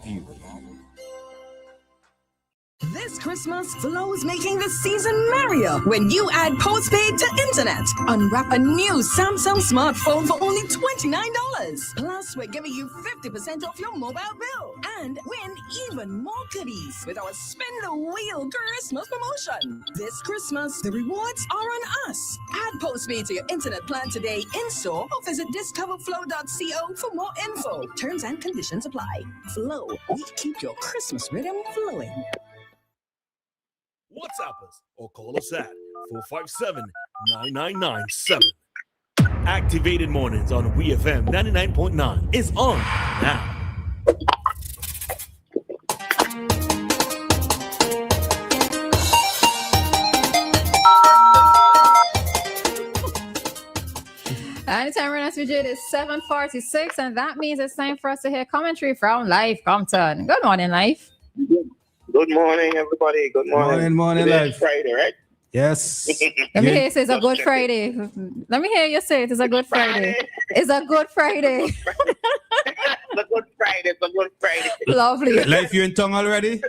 you. This Christmas, Flow's making the season merrier when you add postpaid to internet. Unwrap a new Samsung smartphone for only $29. Plus, we're giving you 50% off your mobile bill. And win even more goodies with our Spin the Wheel Christmas promotion. This Christmas, the rewards are on us. Add postpaid to your internet plan today in-store or visit discoverflow.co for more info. Terms and conditions apply. Flow, we keep your Christmas rhythm flowing. WhatsApp us or call us at 457-9997. Activated Mornings on WEFM 99.9 is on now. And the time right now, Switch is 7:46, and that means it's time for us to hear commentary from Lyf Compton. Good morning, Lyf. Good morning, everybody. Good morning. Morning, It's Friday, right? Yes. Let me hear you say it's a good Friday. Let me hear you say it's a good Friday. It's a good Friday. It's a good Friday. It's a good Friday. Lovely. Lyf, you in tongue already?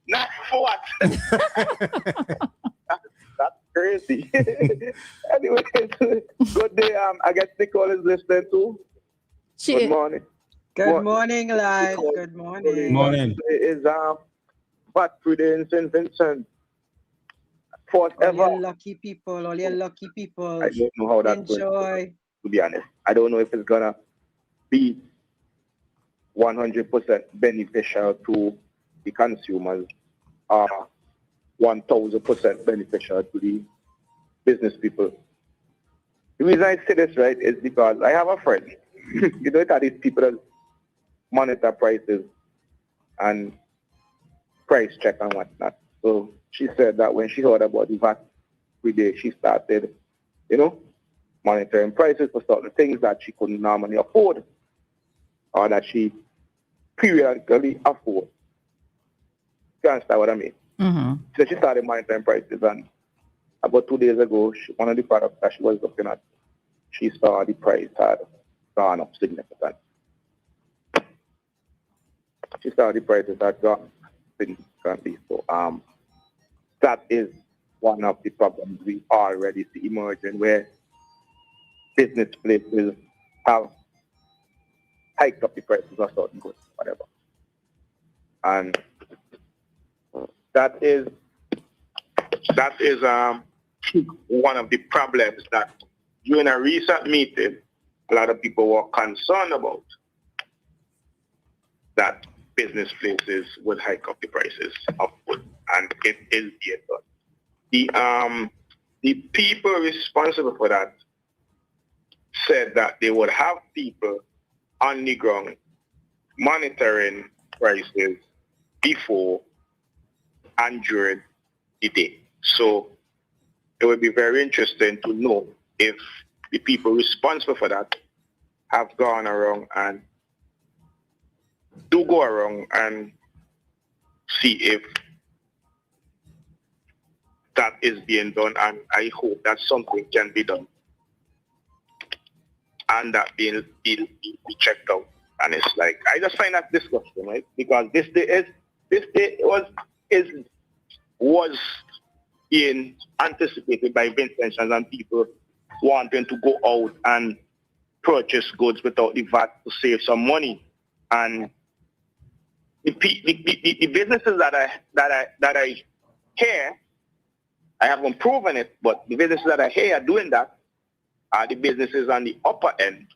Not for what? That's crazy. Anyway, good day. I guess Nicole is listening too. Good morning. Good morning, Lyf. Good morning. Morning. It is VAT Friday in St. Vincent. All Forever. your lucky people. All your lucky people. I don't know how that's going Enjoy. to be honest. I don't know if it's gonna be 100% beneficial to the consumers or 1,000% beneficial to the business people. The reason I say this, right, is because I have a friend. You know, that these people that monitor prices and price check and whatnot. So she said that when she heard about the VAT Friday, she started, monitoring prices for certain things that she couldn't normally afford or that she periodically afford. You understand what I mean? Mm-hmm. So she started monitoring prices, and about 2 days ago, one of the products that she was looking at, she saw the price had gone up significantly. She saw the prices had gone up significantly. So that is one of the problems we already see emerging, where business places have hiked up the prices of certain goods, whatever. And that is one of the problems that during a recent meeting, a lot of people were concerned about, that business places would hike up the prices of food, and it is being done. The people responsible for that said that they would have people on the ground monitoring prices before and during the day. So it would be very interesting to know if the people responsible for that have gone around and do go around and see if that is being done, and I hope that something can be done and that being checked out. And it's like, I just find that disgusting, right? Because this day was being anticipated by Vincentians and people wanting to go out and purchase goods without the VAT to save some money. And the businesses that I hear, I haven't proven it, but the businesses that I hear are doing that are the businesses on the upper end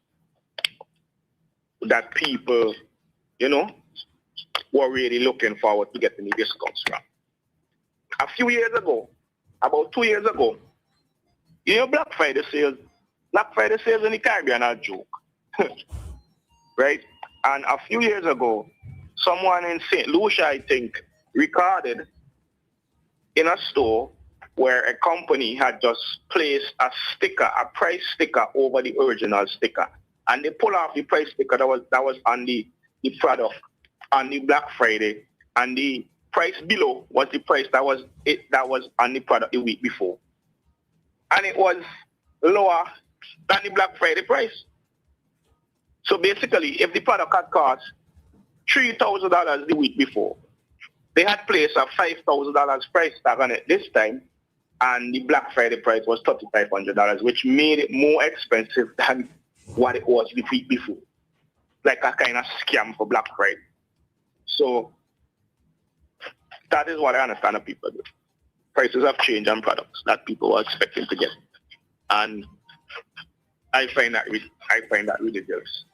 that people, were really looking forward to getting the discounts from. A few years ago, about 2 years ago, Black Friday sales in the Caribbean are a joke, right? And a few years ago, someone in St. Lucia, I think, recorded in a store where a company had just placed a price sticker over the original sticker, and they pull off the price sticker that was on the product on the Black Friday, and the price below was the price that was on the product the week before, and it was lower than the Black Friday price. So basically, if the product had cost $3,000 the week before. They had placed a $5,000 price tag on it this time, and the Black Friday price was $3,500, which made it more expensive than what it was the week before. Like a kind of scam for Black Friday. So that is what I understand that people do. Prices have changed on products that people were expecting to get. And I find that ridiculous.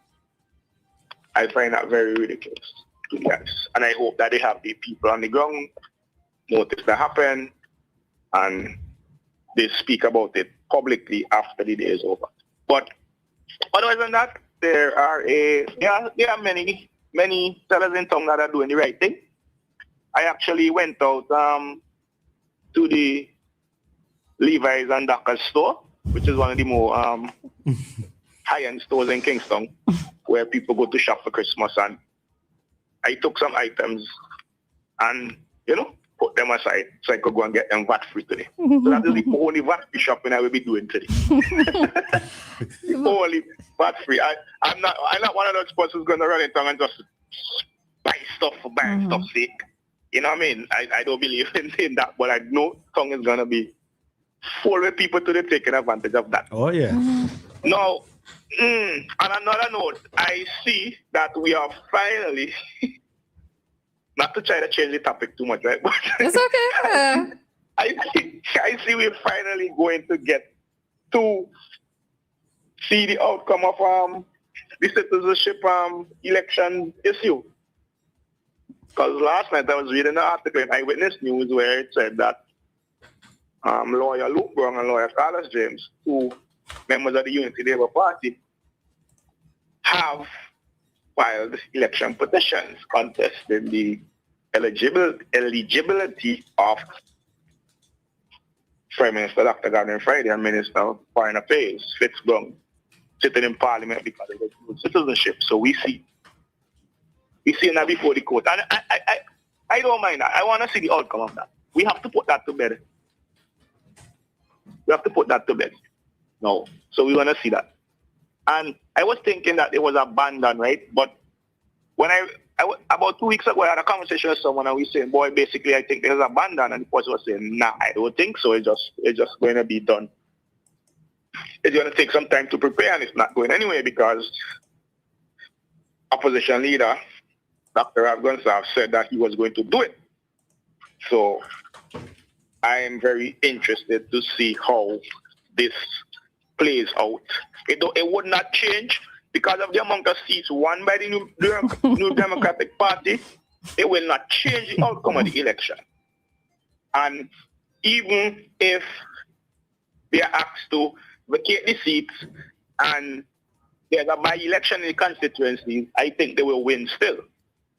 I find that very ridiculous, to be honest. And I hope that they have the people on the ground notice that happen and they speak about it publicly after the day is over. But otherwise than that, there are many sellers in town that are doing the right thing. I actually went out to the Levi's and Dakar store, which is one of the more high-end stores in Kingston, where people go to shop for Christmas. And I took some items and, put them aside so I could go and get them VAT-free today. So that is the only VAT-free shopping I will be doing today. Only VAT-free. I'm not one of those persons going to run in town and just buy stuff for buying stuff's sake. You know what I mean? I don't believe in that, but I know tongue is going to be full with people to taking advantage of that. Oh, yeah. Now, on another note, I see that we are finally, not to try to change the topic too much, right? But it's okay. I see we're finally going to get to see the outcome of the citizenship election issue. Because last night I was reading an article in Eyewitness News where it said that lawyer Luke Brown and lawyer Carlos James, two members of the Unity Labour Party, have filed election petitions contesting the eligibility of Prime Minister Dr. Gordon Friday and Minister of Foreign Affairs, Fitz Brown, sitting in Parliament because of the citizenship. So we see that before the court. And I don't mind that. I want to see the outcome of that. We have to put that to bed. No. So we want to see that. And I was thinking that it was abandoned, right? But when I about 2 weeks ago, I had a conversation with someone and we saying, boy, basically I think it was abandoned. And the person was saying, nah, I don't think so. It's just going to be done. It's going to take some time to prepare and it's not going anywhere because opposition leader Dr. Afghansah said that he was going to do it. So I am very interested to see how this plays out. It would not change because of the amount of seats won by the new Democratic Party. It will not change the outcome of the election. And even if they are asked to vacate the seats and there's a by-election in the constituencies, I think they will win still.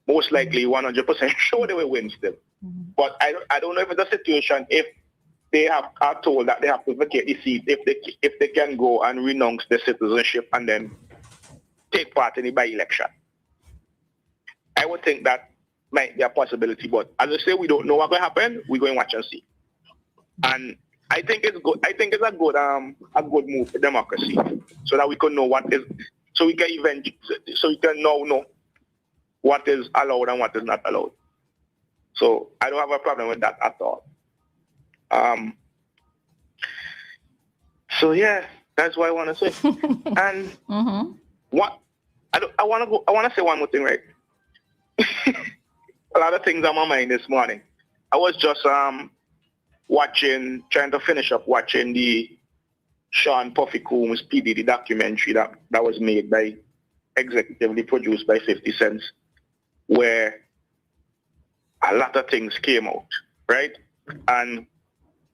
Most likely 100% sure they will win still. But I don't know if it's a situation if they are told that they have to vacate the seat, if they can go and renounce their citizenship and then take part in the by-election. I would think that might be a possibility, but as I say, we don't know what's going to happen. We're going to watch and see. And I think it's good. I think it's a good move for democracy, so that we can know what is, so we can now know what is allowed and what is not allowed. So I don't have a problem with that at all. So yeah, that's what I want to say. And what I want to say one more thing, right? A lot of things on my mind this morning. I was just trying to finish up watching the Sean Puffy Combs PD, the documentary that was made by, executively produced by 50 Cent, where a lot of things came out, right? And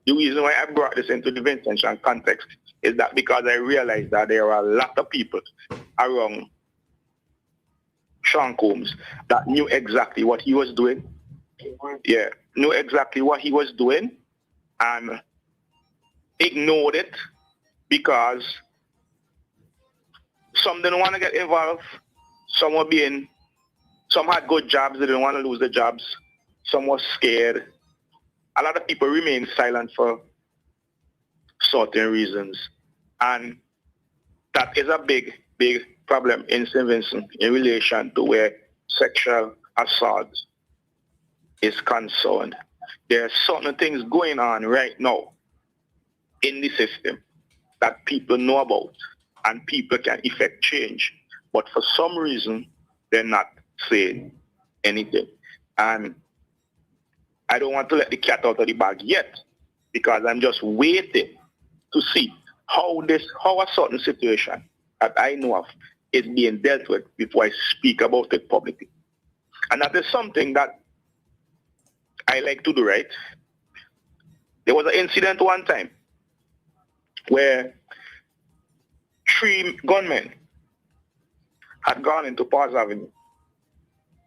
the reason why I brought this into the Vincentian context is that because I realized that there are a lot of people around Sean Combs that knew exactly what he was doing. Yeah, knew exactly what he was doing and ignored it because some didn't want to get involved. Some had good jobs, they didn't want to lose their jobs. Some were scared. A lot of people remained silent for certain reasons. And that is a big, big problem in St. Vincent in relation to where sexual assault is concerned, there are certain things going on right now in the system that people know about and people can effect change. But for some reason, they're not saying anything. And I don't want to let the cat out of the bag yet, because I'm just waiting to see how a certain situation that I know of is being dealt with before I speak about it publicly. And that is something that I like to do, right? There was an incident one time where 3 gunmen had gone into Parks Avenue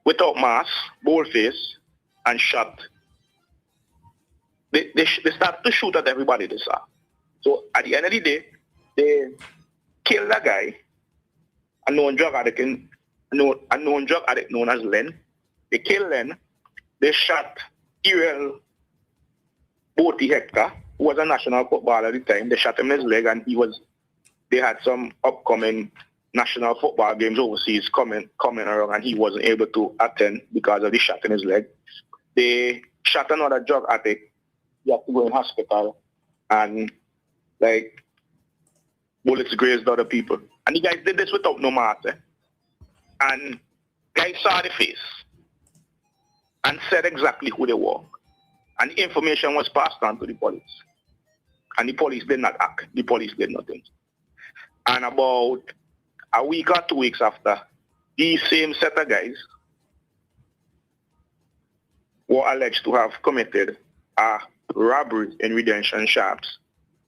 without mask, boldface, and shot. They started to shoot at everybody they saw. So at the end of the day, they killed a guy, a known drug addict known as Len. They killed Len. They shot Uriel Boti Hector, who was a national footballer at the time. They shot him in his leg, and they had some upcoming national football games overseas coming around, and he wasn't able to attend because of the shot in his leg. They shot another drug addict. He had to go in hospital, and bullets grazed other people. And the guys did this without no mask. And guys saw the face and said exactly who they were. And the information was passed on to the police. And the police did not act. The police did nothing. And about a week or 2 weeks after, these same set of guys were alleged to have committed a robbery in Redemption Shops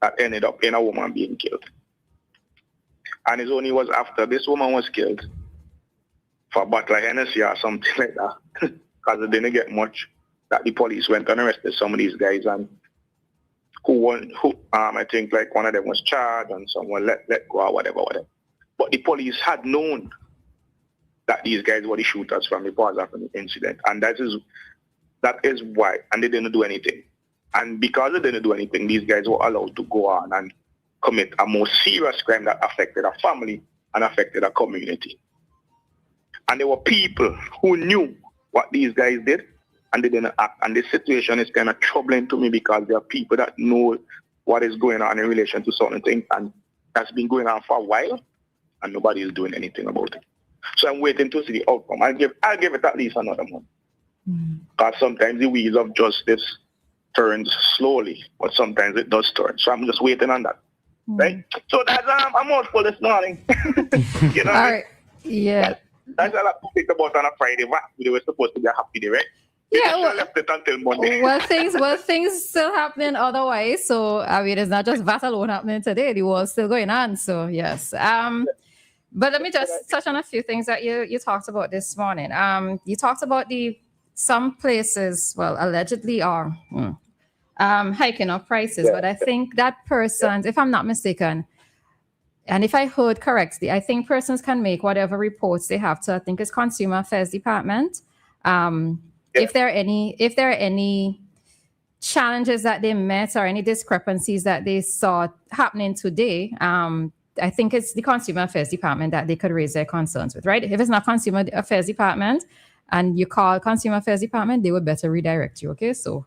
that ended up in a woman being killed. And it only was after this woman was killed for a bottle of Hennessy or something like that, because they didn't get much, that the police went and arrested some of these guys, and I think one of them was charged and someone let go or whatever. But the police had known that these guys were the shooters from the Parks Avenue incident, and that is why, and they didn't do anything. And because they didn't do anything, these guys were allowed to go on and commit a more serious crime that affected a family and affected a community. And there were people who knew what these guys did, and they didn't act. And this situation is kind of troubling to me, because there are people that know what is going on in relation to certain things, and that's been going on for a while, and nobody is doing anything about it. So I'm waiting to see the outcome. I'll give it at least another month. Because sometimes the wheels of justice turns slowly, but sometimes it does turn. So I'm just waiting on that. Right? So that's a mouthful this morning. You know? All right. Yeah. That's all I think about on a Friday. They were supposed to be a happy day, right? Yeah, well, left it until Monday. things still happening otherwise. So I mean, it's not just VAT alone happening today. The war's still going on. So yes. But let me just touch on a few things that you talked about this morning. You talked about some places, well, allegedly are hiking up prices, but I think that persons, if I'm not mistaken, and if I heard correctly, I think persons can make whatever reports they have to, I think it's Consumer Affairs Department. If there are any challenges that they met or any discrepancies that they saw happening today, I think it's the Consumer Affairs Department that they could raise their concerns with, right? If it's not Consumer Affairs Department and you call Consumer Affairs Department, they would better redirect you, okay? So,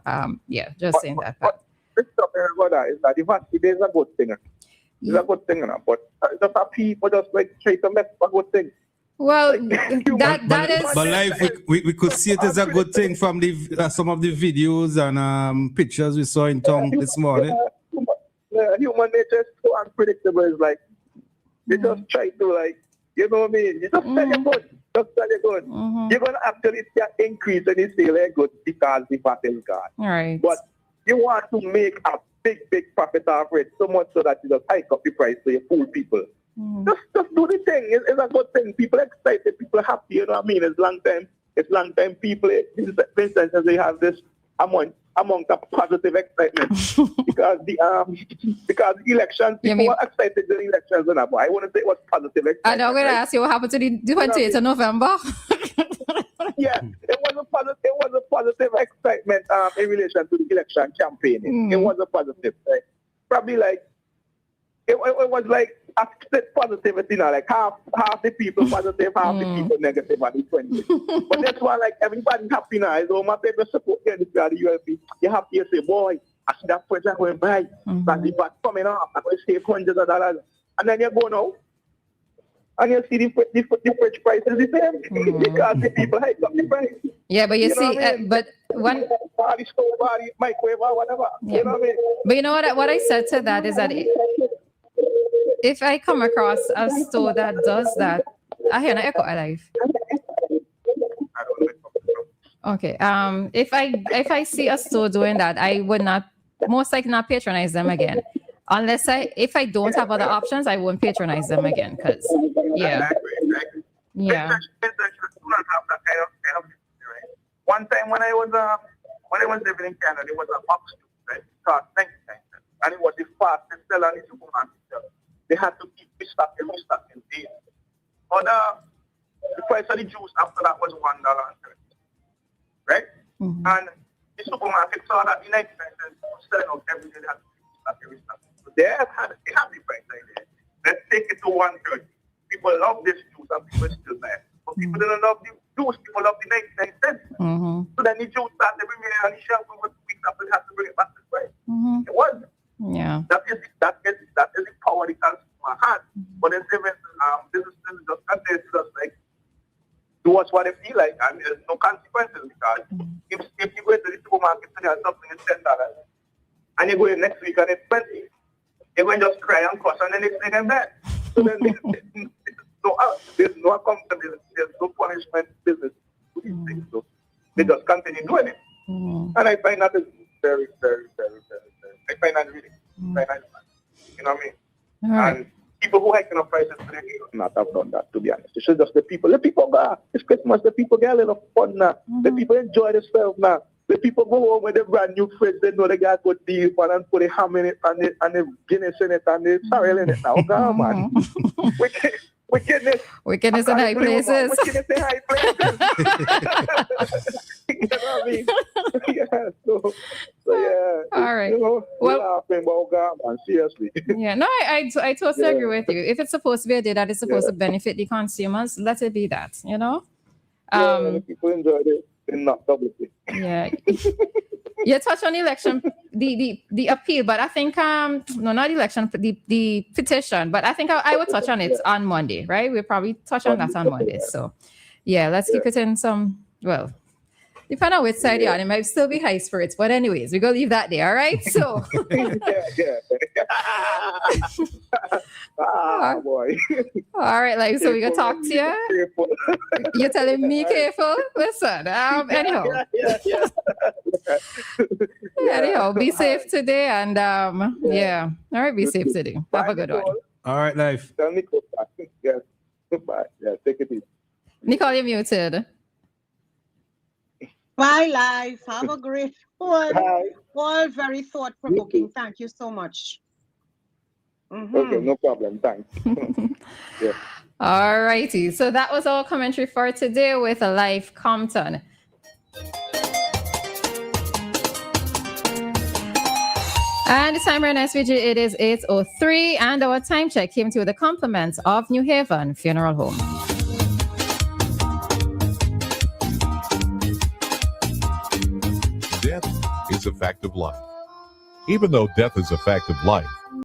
just saying that. But the stuff about that is that it is a good thing. It's a good thing, but just people just try to make a good thing. Well, that is. But we could see it as a good thing from the some of the videos and pictures we saw in town this morning. Human nature is so unpredictable. It's they just try to you know what I mean? You just tell you good. Just tell you good. You're gonna actually see an increase in the sale good because the VAT is gone. All right. But you want to make a big profit off it so much so that you just hike up the price so you fool people. Just do the thing. It's a good thing. People excited. People happy. You know what I mean? It's long time. People, for instance, they have this amount of positive excitement because the elections. People were excited during elections, but I want to say it was positive excitement. And I'm going to ask you what happened to the 28th of November. Yeah, it was a positive excitement in relation to the election campaigning. It was a positive, right? Probably it was a split positivity now, like half the people positive, half the people negative at the 20. But that's why like everybody happy now. So my favorite support here this year, the UFP, you have to say, boy, I see that project going by, but the back coming up, I'm going to save hundreds of dollars. And then you go now, and you see the fridge price is the same because the people hike up the price. Yeah, but you see, I mean? but when body stove, body microwave, or whatever. Yeah. You know what I mean? But you know what I said to that is that if I come across a store that does that, I hear an echo alive. I don't know. Okay. If I see a store doing that, I would not most likely not patronize them again. Unless if I don't have other options, I won't patronize them again. Cause yeah. Yeah. One time when I was living in Canada, there was a box right? It cost 99 cents, and it was the fastest seller in the supermarket. They had to keep restocking daily. But the price of the juice after that was $1.30, right? And the supermarket saw that the 99 cents was selling out every day. They had to keep restocking. So they have the price like that. Let's take it to 130. People love this juice and people still buy it. But people didn't love the juice, people love the 99 cents. So then the juice started to bring it on the shelf over 2 weeks after they had to bring it back to the price. It wasn't. Yeah. That is the power the consumer had. But then businesses just continue to just like do what they feel like, and there's no consequences because if you go into the supermarket today and something is $10 and you go in next week and it's 20, you're going to just cry and cuss and then next thing and that. So then there's no accountability, there's no punishment business to these things. So they just continue doing it. And I find that is very, very, very, very, very, I find that really, you know what I mean? Right. And people who hiking up prices today should not have done that, to be honest. It should just the people go, it's Christmas, the people get a little fun now. The people enjoy themselves now. The people go home with a brand new fridge, they know they got good deal and put a ham in it and the Guinness in it and the sorrel in it now. Come on, man. Wickedness in high places. Wickedness in high places. You know what I mean? Yeah, so yeah. All right. You know, Well, laughing about God, man, seriously. yeah, no, I totally agree with you. If it's supposed to be a day that is supposed to benefit the consumers, let it be that, you know? The people enjoy it and not publicly. Yeah. You touched on election, the appeal, but I think no, not election, the petition, but I think I would touch on it on Monday, right? We'll probably touch on that on Monday. So yeah, let's keep it in some, well, depending on which side you're on, it might still be high spirits, but anyways, we're gonna leave that there, all right? So boy. All right, like so we're gonna talk to you. You're telling me careful? Listen, anyhow. Anyhow, be safe today and yeah. All right, be safe today. Have a good one. All right, Lyf. Tell Nicole. Yes. Goodbye. Yeah, take it easy. Nicole, you're muted. Bye, Lyf. Have a great one. Bye. All very thought-provoking. Thank you so much. Okay, no problem. Thanks. Yeah. All righty. So that was our commentary for today with Lyf Compton. And it's time for our next video. It is 8:03, and our time check came to you with the compliments of New Haven Funeral Home. Death is a fact of life. Even though death is a fact of life,